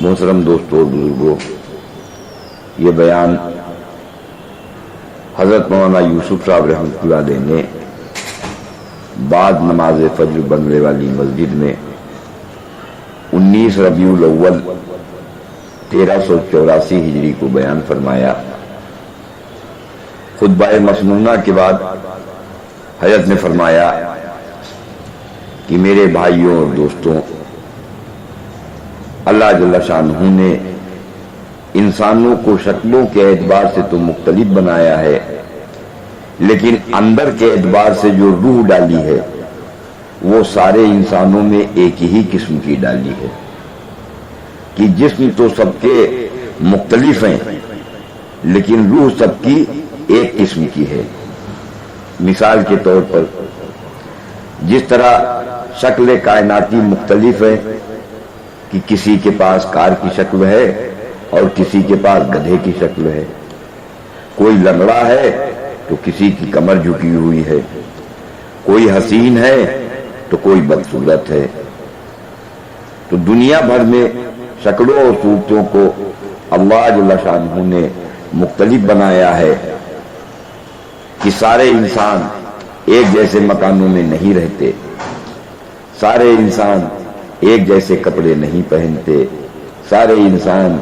محترم دوستوں اور بزرگوں، یہ بیان حضرت مولانا یوسف صاحب رحمۃ اللہ علیہ نے بعد نماز فجر بنگلے والی مسجد میں 19 ربیع الاول 1384 ہجری کو بیان فرمایا۔ خطبہ مسنونہ کے بعد حضرت نے فرمایا کہ میرے بھائیوں اور دوستوں، اللہ جل شانہ نے انسانوں کو شکلوں کے اعتبار سے تو مختلف بنایا ہے، لیکن اندر کے اعتبار سے جو روح ڈالی ہے وہ سارے انسانوں میں ایک ہی قسم کی ڈالی ہے کہ جسم تو سب کے مختلف ہیں لیکن روح سب کی ایک قسم کی ہے۔ مثال کے طور پر جس طرح شکل کائناتی مختلف ہے کہ کسی کے پاس کار کی شکل ہے اور کسی کے پاس گدھے کی شکل ہے، کوئی لنگڑا ہے تو کسی کی کمر جھکی ہوئی ہے، کوئی حسین ہے تو کوئی بدصورت ہے۔ تو دنیا بھر میں شکلوں اور صورتوں کو اللہ جل شانہ نے مختلف بنایا ہے کہ سارے انسان ایک جیسے مکانوں میں نہیں رہتے، سارے انسان ایک جیسے کپڑے نہیں پہنتے، سارے انسان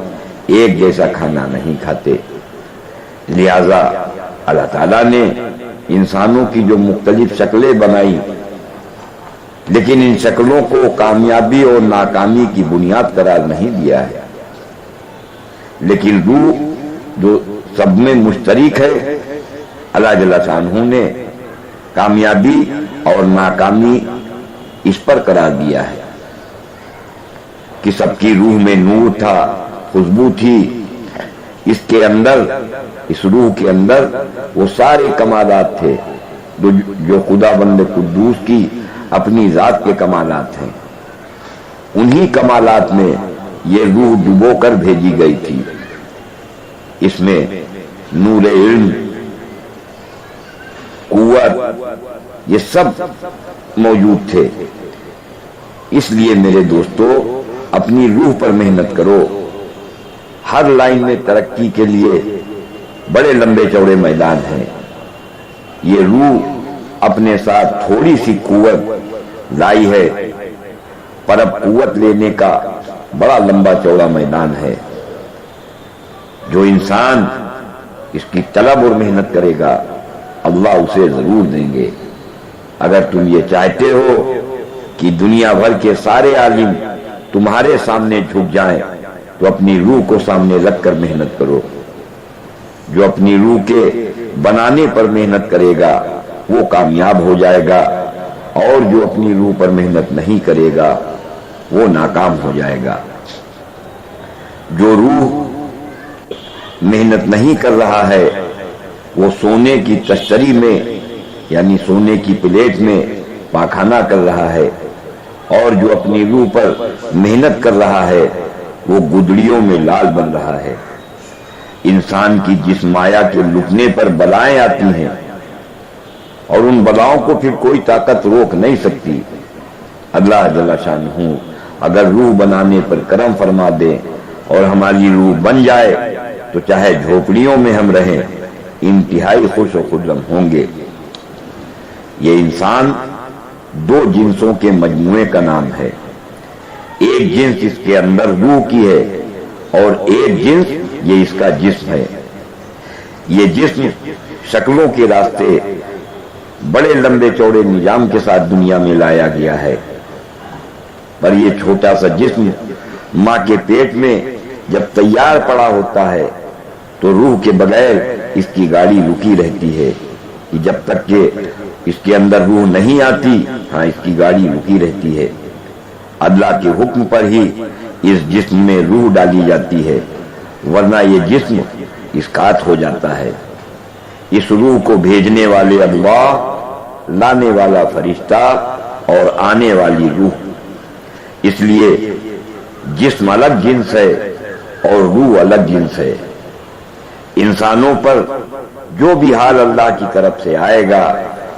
ایک جیسا کھانا نہیں کھاتے۔ لہذا اللہ تعالیٰ نے انسانوں کی جو مختلف شکلیں بنائی، لیکن ان شکلوں کو کامیابی اور ناکامی کی بنیاد قرار نہیں دیا ہے، لیکن روح جو سب میں مشترک ہے، اللہ جل شانہ نے کامیابی اور ناکامی اس پر قرار دیا ہے کہ سب کی روح میں نور تھا، خوشبو تھی، اس کے اندر، اس روح کے اندر وہ سارے کمالات تھے جو خدا بند قدوس کی اپنی ذات کے کمالات ہیں۔ انہی کمالات میں یہ روح ڈبو کر بھیجی گئی تھی۔ اس میں نور علم، قوت، یہ سب موجود تھے۔ اس لیے میرے دوستو، اپنی روح پر محنت کرو۔ ہر لائن میں ترقی کے لیے بڑے لمبے چوڑے میدان ہیں۔ یہ روح اپنے ساتھ تھوڑی سی قوت لائی ہے، پر اب قوت لینے کا بڑا لمبا چوڑا میدان ہے۔ جو انسان اس کی طلب اور محنت کرے گا، اللہ اسے ضرور دیں گے۔ اگر تم یہ چاہتے ہو کہ دنیا بھر کے سارے عالم تمہارے سامنے جھک جائیں تو اپنی روح کو سامنے رکھ کر محنت کرو۔ جو اپنی روح کے بنانے پر محنت کرے گا وہ کامیاب ہو جائے گا، اور جو اپنی روح پر محنت نہیں کرے گا وہ ناکام ہو جائے گا۔ جو روح محنت نہیں کر رہا ہے وہ سونے کی تشتری میں، یعنی سونے کی پلیٹ میں پاخانہ کر رہا ہے، اور جو اپنی روح پر محنت کر رہا ہے وہ گدڑیوں میں لال بن رہا ہے۔ انسان کی جس مایا کے لٹنے پر بلائیں آتی ہیں، اور ان بلاؤں کو پھر کوئی طاقت روک نہیں سکتی۔ اللہ جل شانہ اگر روح بنانے پر کرم فرما دے اور ہماری روح بن جائے تو چاہے جھوپڑیوں میں ہم رہیں، انتہائی خوش و خرم ہوں گے۔ یہ انسان دو جنسوں کے مجموعے کا نام ہے۔ ایک جنس اس کے اندر روح کی ہے اور ایک جنس یہ اس کا جسم ہے۔ یہ جسم شکلوں کے راستے بڑے لمبے چوڑے نظام کے ساتھ دنیا میں لایا گیا ہے، پر یہ چھوٹا سا جسم ماں کے پیٹ میں جب تیار پڑا ہوتا ہے تو روح کے بغیر اس کی گاڑی رکی رہتی ہے کہ جب تک کہ اس کے اندر روح نہیں آتی، ہاں اس کی گاڑی رکی رہتی ہے۔ اللہ کے حکم پر ہی اس جسم میں روح ڈالی جاتی ہے، ورنہ یہ جسم اسقاط ہو جاتا ہے۔ اس روح کو بھیجنے والے اللہ، لانے والا فرشتہ اور آنے والی روح۔ اس لیے جسم الگ جنس ہے اور روح الگ جنس ہے۔ انسانوں پر جو بھی حال اللہ کی طرف سے آئے گا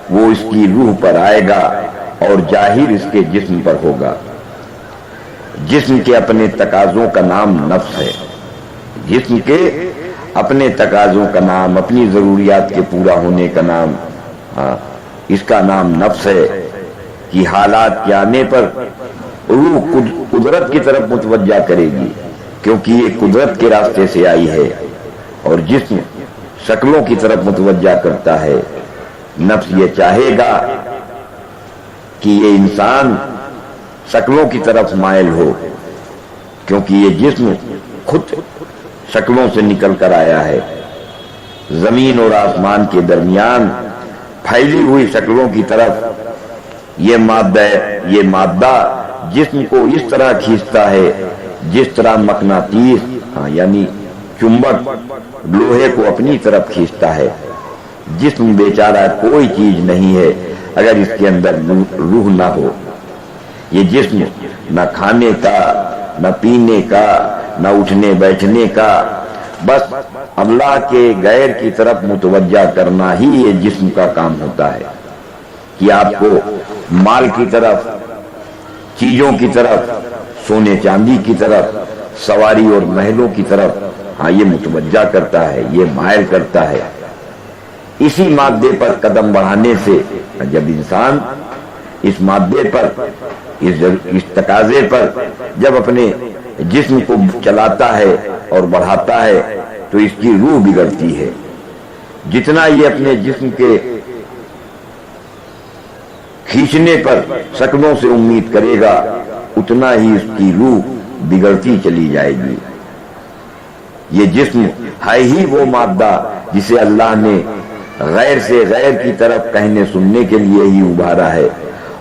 وہ اس کی روح پر آئے گا اور ظاہر اس کے جسم پر ہوگا۔ جسم کے اپنے تقاضوں کا نام نفس ہے، جسم کے اپنے تقاضوں کا نام، اپنی ضروریات کے پورا ہونے کا نام، اس کا نام نفس ہے کہ حالات کے آنے پر روح قدرت کی طرف متوجہ کرے گی، کیونکہ یہ قدرت کے راستے سے آئی ہے، اور جسم شکلوں کی طرف متوجہ کرتا ہے۔ نفس یہ چاہے گا کہ یہ انسان شکلوں کی طرف مائل ہو، کیونکہ یہ جسم خود شکلوں سے نکل کر آیا ہے۔ زمین اور آسمان کے درمیان پھیلی ہوئی شکلوں کی طرف یہ مادہ جسم کو اس طرح کھینچتا ہے جس طرح مقناطیس یعنی چمبک لوہے کو اپنی طرف کھینچتا ہے۔ جسم بیچارہ کوئی چیز نہیں ہے اگر اس کے اندر روح نہ ہو۔ یہ جسم نہ کھانے کا، نہ پینے کا، نہ اٹھنے بیٹھنے کا، بس اللہ کے غیر کی طرف متوجہ کرنا ہی یہ جسم کا کام ہوتا ہے کہ آپ کو مال کی طرف، چیزوں کی طرف، سونے چاندی کی طرف، سواری اور محلوں کی طرف یہ متوجہ کرتا ہے، یہ مائل کرتا ہے۔ اسی مادے پر قدم بڑھانے سے جب انسان اس مادے پر، اس تقاضے پر جب اپنے جسم کو چلاتا ہے اور بڑھاتا ہے تو اس کی روح بگڑتی ہے۔ جتنا یہ اپنے جسم کے کھینچنے پر شکلوں سے امید کرے گا اتنا ہی اس کی روح بگڑتی چلی جائے گی۔ یہ جسم ہے ہی وہ مادہ جسے اللہ نے غیر سے غیر کی طرف کہنے سننے کے لیے ہی ابھارا ہے،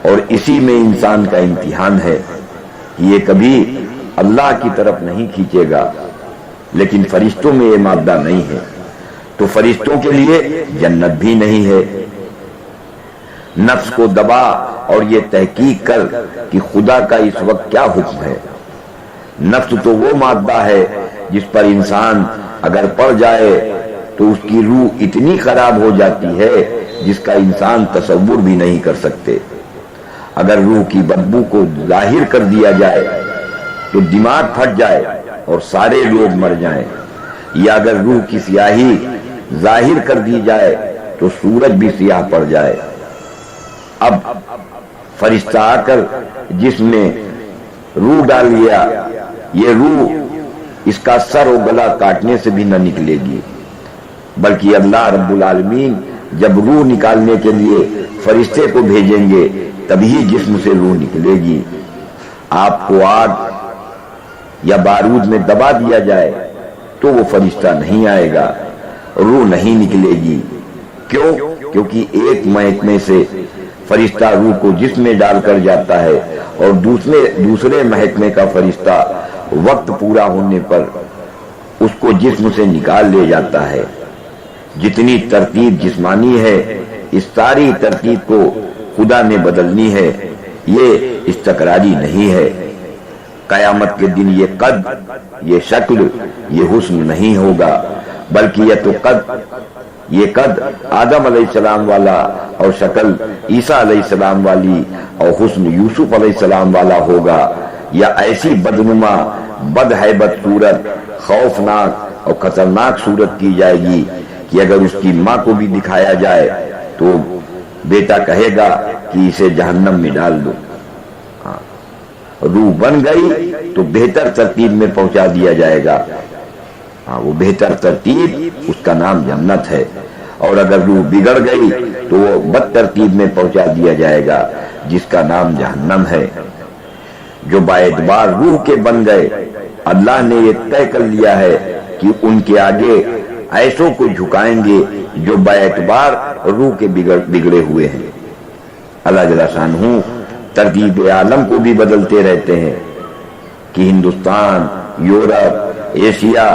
اور اسی میں انسان کا امتحان ہے کہ یہ کبھی اللہ کی طرف نہیں کھینچے گا۔ لیکن فرشتوں میں یہ مادہ نہیں ہے، تو فرشتوں کے لیے جنت بھی نہیں ہے۔ نفس کو دبا اور یہ تحقیق کر کہ خدا کا اس وقت کیا حکم ہے۔ نفس تو وہ مادہ ہے جس پر انسان اگر پڑ جائے تو اس کی روح اتنی خراب ہو جاتی ہے جس کا انسان تصور بھی نہیں کر سکتے۔ اگر روح کی بدبو کو ظاہر کر دیا جائے تو دماغ پھٹ جائے اور سارے لوگ مر جائیں، یا اگر روح کی سیاہی ظاہر کر دی جائے تو سورج بھی سیاہ پڑ جائے۔ اب فرشتہ آ کر جس میں روح ڈال لیا، یہ روح اس کا سر و گلا کاٹنے سے بھی نہ نکلے گی، بلکہ اللہ رب العالمین جب روح نکالنے کے لیے فرشتے کو بھیجیں گے تبھی جسم سے روح نکلے گی۔ آپ کو آگ یا بارود میں دبا دیا جائے تو وہ فرشتہ نہیں آئے گا، روح نہیں نکلے گی۔ کیوں؟ کیونکہ ایک محکمے سے فرشتہ روح کو جسم میں ڈال کر جاتا ہے اور دوسرے محکمے کا فرشتہ وقت پورا ہونے پر اس کو جسم سے نکال لے جاتا ہے۔ جتنی ترتیب جسمانی ہے اس ساری ترتیب کو خدا نے بدلنی ہے، یہ استقراری نہیں ہے۔ قیامت کے دن یہ قد، یہ شکل، یہ حسن نہیں ہوگا، بلکہ یہ قد آدم علیہ السلام والا اور شکل عیسیٰ علیہ السلام والی اور حسن یوسف علیہ السلام والا ہوگا، یا ایسی بدنما، بدہیبت صورت، خوفناک اور خطرناک صورت کی جائے گی کہ اگر اس کی ماں کو بھی دکھایا جائے تو بیٹا کہے گا کہ اسے جہنم میں ڈال دو۔ روح بن گئی تو بہتر ترتیب میں پہنچا دیا جائے گا، وہ بہتر ترتیب اس کا نام جنت ہے، اور اگر روح بگڑ گئی تو وہ بد ترتیب میں پہنچا دیا جائے گا جس کا نام جہنم ہے۔ جو با اعتبار روح کے بن گئے، اللہ نے یہ طے کر لیا ہے کہ ان کے آگے ایسوں کو جھکائیں گے جو با اعتبار روح کے بگڑے ہوئے ہیں۔ اللہ جل شانہ ترتیب عالم کو بھی بدلتے رہتے ہیں کہ ہندوستان، یورپ، ایشیا،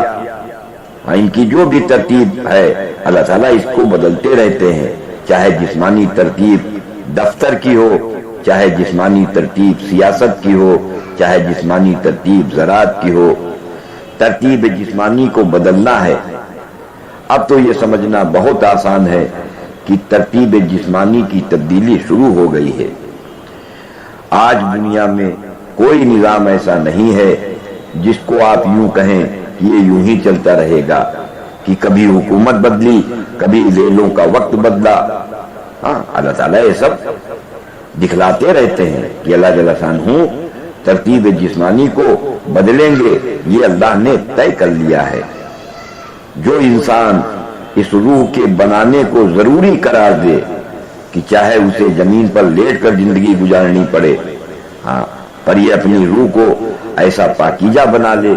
ان کی جو بھی ترتیب ہے اللہ تعالیٰ اس کو بدلتے رہتے ہیں، چاہے جسمانی ترتیب دفتر کی ہو، چاہے جسمانی ترتیب سیاست کی ہو، چاہے جسمانی ترتیب زراعت کی ہو۔ ترتیب جسمانی کو بدلنا ہے۔ اب تو یہ سمجھنا بہت آسان ہے کہ ترتیب جسمانی کی تبدیلی شروع ہو گئی ہے۔ آج دنیا میں کوئی نظام ایسا نہیں ہے جس کو آپ یوں کہیں کہ یہ یوں ہی چلتا رہے گا، کہ کبھی حکومت بدلی، کبھی لیلوں کا وقت بدلا۔ ہاں، اللہ تعالیٰ یہ سب دکھلاتے رہتے ہیں کہ اللہ جل شانہ ترتیب جسمانی کو بدلیں گے، یہ اللہ نے طے کر لیا ہے۔ جو انسان اس روح کے بنانے کو ضروری قرار دے کہ چاہے اسے زمین پر لیٹ کر زندگی گزارنی پڑے، ہاں، پر یہ اپنی روح کو ایسا پاکیزہ بنا لے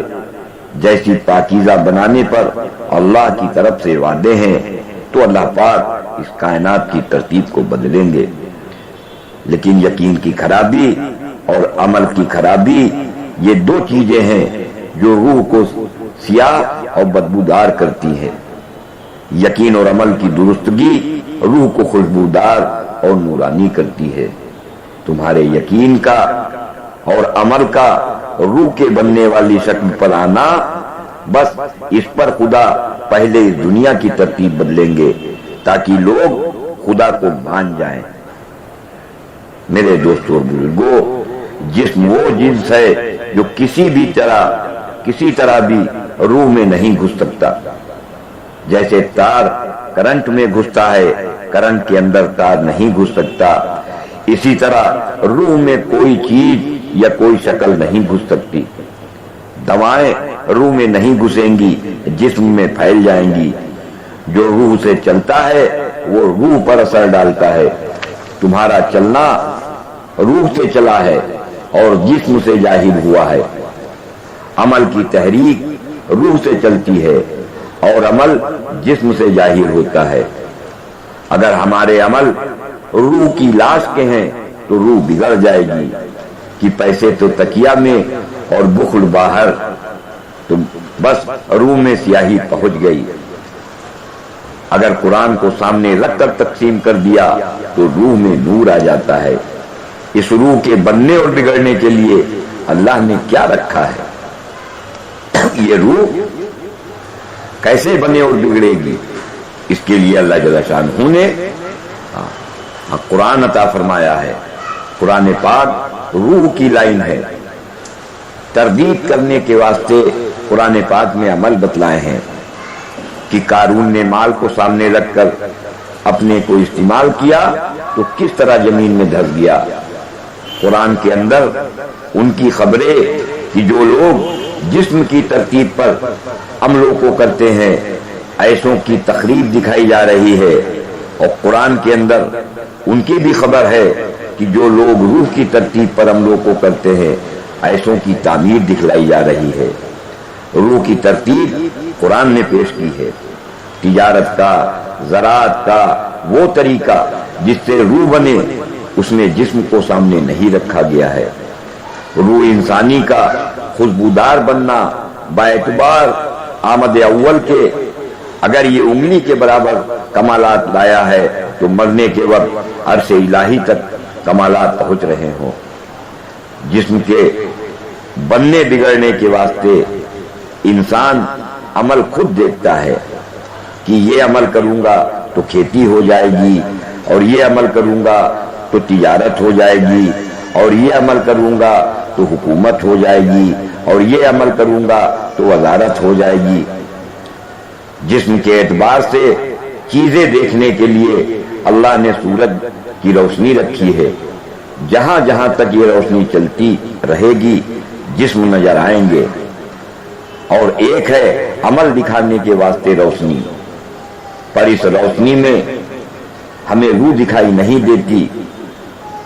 جیسی پاکیزہ بنانے پر اللہ کی طرف سے وعدے ہیں، تو اللہ پاک اس کائنات کی ترتیب کو بدلیں گے۔ لیکن یقین کی خرابی اور عمل کی خرابی، یہ دو چیزیں ہیں جو روح کو سیاہ اور بدبودار کرتی ہیں۔ یقین اور عمل کی درستگی روح کو خوشبودار اور نورانی کرتی ہے۔ تمہارے یقین کا اور عمل کا روح کے بننے والی شکل پر آنا، بس اس پر خدا پہلے اس دنیا کی ترتیب بدلیں گے تاکہ لوگ خدا کو مان جائیں۔ میرے دوستوں اور بزرگوں، جسم وہ جنس ہے جو کسی طرح بھی روح میں نہیں گھس سکتا۔ جیسے تار کرنٹ میں گھستا ہے، کرنٹ کے اندر تار نہیں گھس سکتا، اسی طرح روح میں کوئی چیز یا کوئی شکل نہیں گھس سکتی۔ دوائیں روح میں نہیں گھسیں گی، جسم میں پھیل جائیں گی۔ جو روح سے چلتا ہے وہ روح پر اثر ڈالتا ہے۔ تمہارا چلنا روح سے چلا ہے اور جسم سے ظاہر ہوا ہے۔ عمل کی تحریک روح سے چلتی ہے اور عمل جسم سے ظاہر ہوتا ہے۔ اگر ہمارے عمل روح کی لاش کے ہیں تو روح بگڑ جائے گی کہ پیسے تو تکیا میں اور بخل باہر، تو بس روح میں سیاہی پہنچ گئی۔ اگر قرآن کو سامنے رکھ کر تقسیم کر دیا تو روح میں نور آ جاتا ہے۔ اس روح کے بننے اور بگڑنے کے لیے اللہ نے کیا رکھا ہے؟ یہ روح کیسے بنے اور بگڑے گی؟ اس کے لیے اللہ جل شانہ نے قرآن عطا فرمایا ہے۔ قرآن پاک روح کی لائن ہے۔ تردید کرنے کے واسطے قرآن پاک میں عمل بتلائے ہیں کہ قارون نے مال کو سامنے رکھ کر اپنے کو استعمال کیا تو کس طرح زمین میں دھس گیا۔ قرآن کے اندر ان کی خبریں کہ جو لوگ جسم کی ترتیب پر عملوں کو کرتے ہیں، ایسوں کی تقریب دکھائی جا رہی ہے، اور قرآن کے اندر ان کی بھی خبر ہے کہ جو لوگ روح کی ترتیب پر عملوں کو کرتے ہیں، ایسوں کی تعمیر دکھلائی جا رہی ہے۔ روح کی ترتیب قرآن نے پیش کی ہے۔ تجارت کا، زراعت کا وہ طریقہ جس سے روح بنے، اس میں جسم کو سامنے نہیں رکھا گیا ہے۔ روح انسانی کا خوشبودار بننا باعتبار آمد اول کے اگر یہ انگلی کے برابر کمالات لایا ہے تو مرنے کے وقت عرش الہی تک کمالات پہنچ رہے ہوں۔ جسم کے بننے بگڑنے کے واسطے انسان عمل خود دیکھتا ہے کہ یہ عمل کروں گا تو کھیتی ہو جائے گی، اور یہ عمل کروں گا تو تجارت ہو جائے گی، اور یہ عمل کروں گا تو حکومت ہو جائے گی، اور یہ عمل کروں گا تو وزارت ہو جائے گی۔ جسم کے اعتبار سے چیزیں دیکھنے کے لیے اللہ نے سورج کی روشنی رکھی ہے۔ جہاں جہاں تک یہ روشنی چلتی رہے گی جسم نظر آئیں گے۔ اور ایک ہے عمل دکھانے کے واسطے روشنی، پر اس روشنی میں ہمیں روح دکھائی نہیں دیتی۔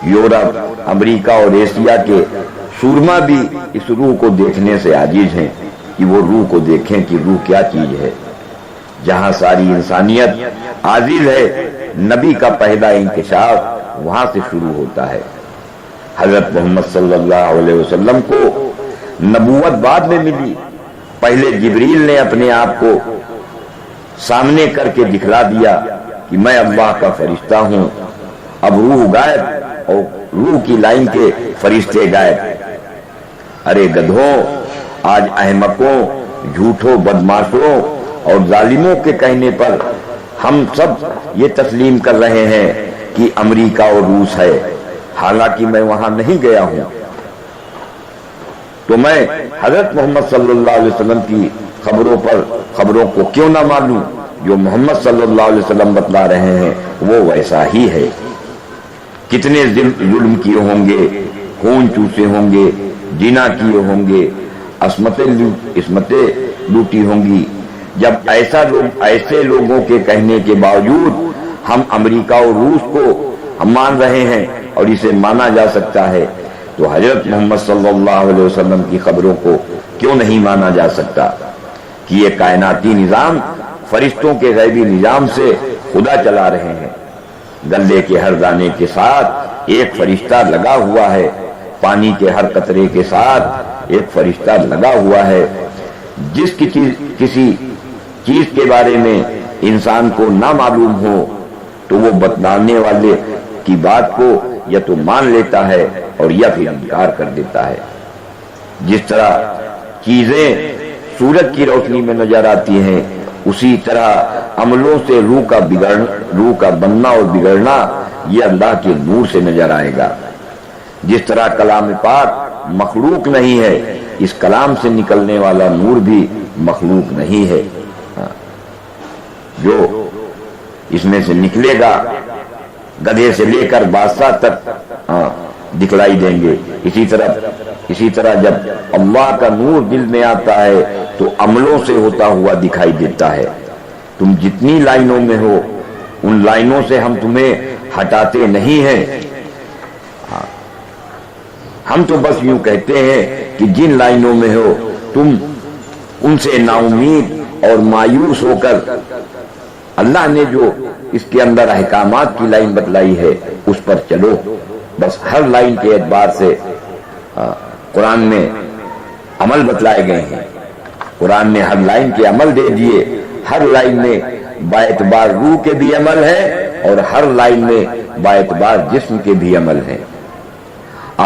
یورپ، امریکہ اور ایشیا کے سورما بھی اس روح کو دیکھنے سے عاجز ہیں کہ وہ روح کو دیکھیں کہ روح کیا چیز ہے۔ جہاں ساری انسانیت عاجز ہے، نبی کا پہلا انکشاف وہاں سے شروع ہوتا ہے۔ حضرت محمد صلی اللہ علیہ وسلم کو نبوت بعد میں ملی۔ پہلے جبریل نے اپنے آپ کو سامنے کر کے دکھلا دیا کہ میں اللہ کا فرشتہ ہوں۔ اب روح غائب اور روح کی لائن کے فرشتے غائب۔ ارے گدھوں، آج احمقوں، جھوٹوں، بدماشوں اور ظالموں کے کہنے پر ہم سب یہ تسلیم کر رہے ہیں کہ امریکہ اور روس ہے، حالانکہ میں وہاں نہیں گیا ہوں۔ تو میں حضرت محمد صلی اللہ علیہ وسلم کی خبروں کو کیوں نہ مانوں؟ جو محمد صلی اللہ علیہ وسلم بتلا رہے ہیں وہ ویسا ہی ہے۔ کتنے ظلم کیے ہوں گے، خون چوسے ہوں گے، زنا کیے ہوں گے، عصمتیں لوٹی ہوں گی۔ جب ایسے لوگوں کے کہنے کے باوجود ہم امریکہ اور روس کو ہم مان رہے ہیں اور اسے مانا جا سکتا ہے، تو حضرت محمد صلی اللہ علیہ وسلم کی خبروں کو کیوں نہیں مانا جا سکتا کہ یہ کائناتی نظام فرشتوں کے غیبی نظام سے خدا چلا رہے ہیں۔ گلے کے ہر دانے کے ساتھ ایک فرشتہ لگا ہوا ہے، پانی کے ہر قطرے کے ساتھ ایک فرشتہ لگا ہوا ہے۔ کسی چیز کے بارے میں انسان کو نہ معلوم ہو تو وہ بتلانے والے کی بات کو یا تو مان لیتا ہے اور یا پھر انکار کر دیتا ہے۔ جس طرح چیزیں سورج کی روشنی میں نظر آتی ہیں، اسی طرح عملوں سے روح کا بننا اور بگڑنا یہ اللہ کے نور سے نظر آئے گا۔ جس طرح کلام پاک مخلوق نہیں ہے، اس کلام سے نکلنے والا نور بھی مخلوق نہیں ہے۔ جو اس میں سے نکلے گا گدھے سے لے کر بادشاہ تک دکھلائی دیں گے۔ اسی طرح جب اللہ کا نور دل میں آتا ہے تو عملوں سے ہوتا ہوا دکھائی دیتا ہے۔ تم جتنی لائنوں میں ہو ان لائنوں سے ہم تمہیں ہٹاتے نہیں ہیں۔ ہم تو بس یوں کہتے ہیں کہ جن لائنوں میں ہو تم ان سے نا امید اور مایوس ہو کر اللہ نے جو اس کے اندر احکامات کی لائن بتلائی ہے اس پر چلو۔ بس ہر لائن کے اعتبار سے قرآن میں عمل بتلائے گئے ہیں، قرآن نے ہر لائن کے عمل دے دیے۔ ہر لائن میں با اعتبار روح کے بھی عمل ہے اور ہر لائن میں با اعتبار جسم کے بھی عمل ہے۔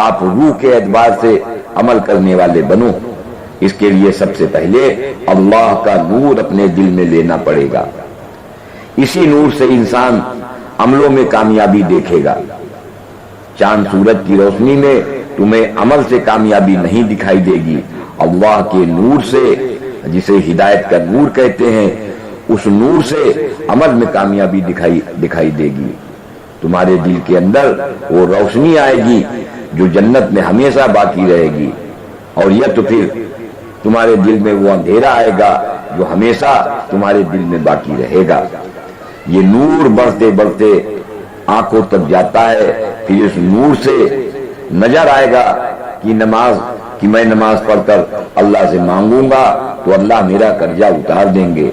آپ روح کے اعتبار سے عمل کرنے والے بنو۔ اس کے لیے سب سے پہلے اللہ کا نور اپنے دل میں لینا پڑے گا۔ اسی نور سے انسان عملوں میں کامیابی دیکھے گا۔ چاند سورج کی روشنی میں تمہیں عمل سے کامیابی نہیں دکھائی دے گی، اللہ کے نور سے، جسے ہدایت کا نور کہتے ہیں، اس نور سے عمل میں کامیابی دکھائی دے گی۔ تمہارے دل کے اندر وہ روشنی آئے گی جو جنت میں ہمیشہ باقی رہے گی، اور یا تو پھر تمہارے دل میں وہ اندھیرا آئے گا جو ہمیشہ تمہارے دل میں باقی رہے گا۔ یہ نور بڑھتے بڑھتے آنکھوں تک جاتا ہے، پھر اس نور سے نظر آئے گا کہ میں نماز پڑھ کر اللہ سے مانگوں گا تو اللہ میرا قرضہ اتار دیں گے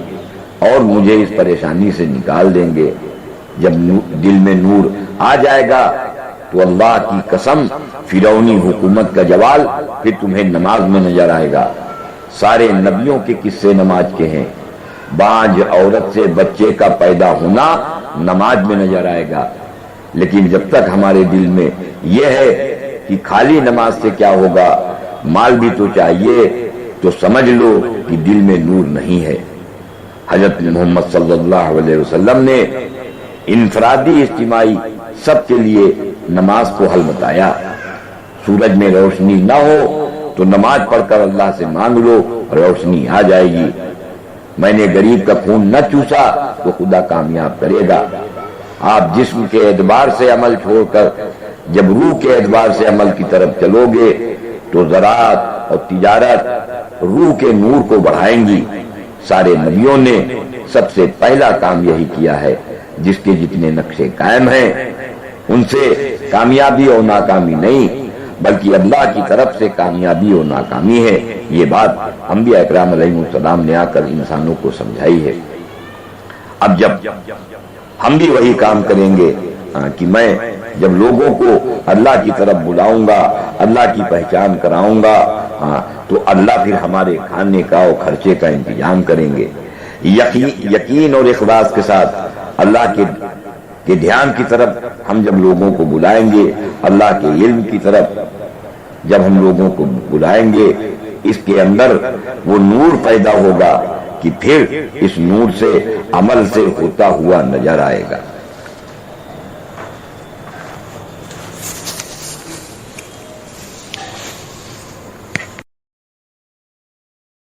اور مجھے اس پریشانی سے نکال دیں گے۔ جب دل میں نور آ جائے گا تو اللہ کی قسم فرعونی حکومت کا زوال پھر تمہیں نماز میں نظر آئے گا۔ سارے نبیوں کے قصے نماز کے ہیں۔ بانج عورت سے بچے کا پیدا ہونا نماز میں نظر آئے گا، لیکن جب تک ہمارے دل میں یہ ہے کہ خالی نماز سے کیا ہوگا، مال بھی تو چاہیے، تو سمجھ لو کہ دل میں نور نہیں ہے۔ حضرت محمد صلی اللہ علیہ وسلم نے انفرادی اجتماعی سب کے لیے نماز کو حل بتایا۔ سورج میں روشنی نہ ہو تو نماز پڑھ کر اللہ سے مانگ لو، روشنی آ جائے گی۔ میں نے غریب کا خون نہ چوسا تو خدا کامیاب کرے گا۔ آپ جسم کے اعتبار سے عمل چھوڑ کر جب روح کے اعتبار سے عمل کی طرف چلو گے تو زراعت اور تجارت روح کے نور کو بڑھائیں گی۔ سارے نبیوں نے سب سے پہلا کام یہی کیا ہے۔ جس کے جتنے نقشے قائم ہیں ان سے کامیابی اور ناکامی نہیں بلکہ اللہ کی طرف سے کامیابی اور ناکامی ہے۔ یہ بات انبیاء اکرام علیہ السلام نے آ کر انسانوں کو سمجھائی ہے۔ اب جب ہم بھی وہی کام کریں گے کہ میں جب لوگوں کو اللہ کی طرف بلاؤں گا، اللہ کی پہچان کراؤں گا، تو اللہ پھر ہمارے کھانے کا اور خرچے کا انتظام کریں گے۔ یقین اور اخلاص کے ساتھ اللہ کے دھیان کی طرف ہم جب لوگوں کو بلائیں گے، اللہ کے علم کی طرف جب ہم لوگوں کو بلائیں گے، اس کے اندر وہ نور پیدا ہوگا کہ پھر اس نور سے عمل سے ہوتا ہوا نظر آئے گا۔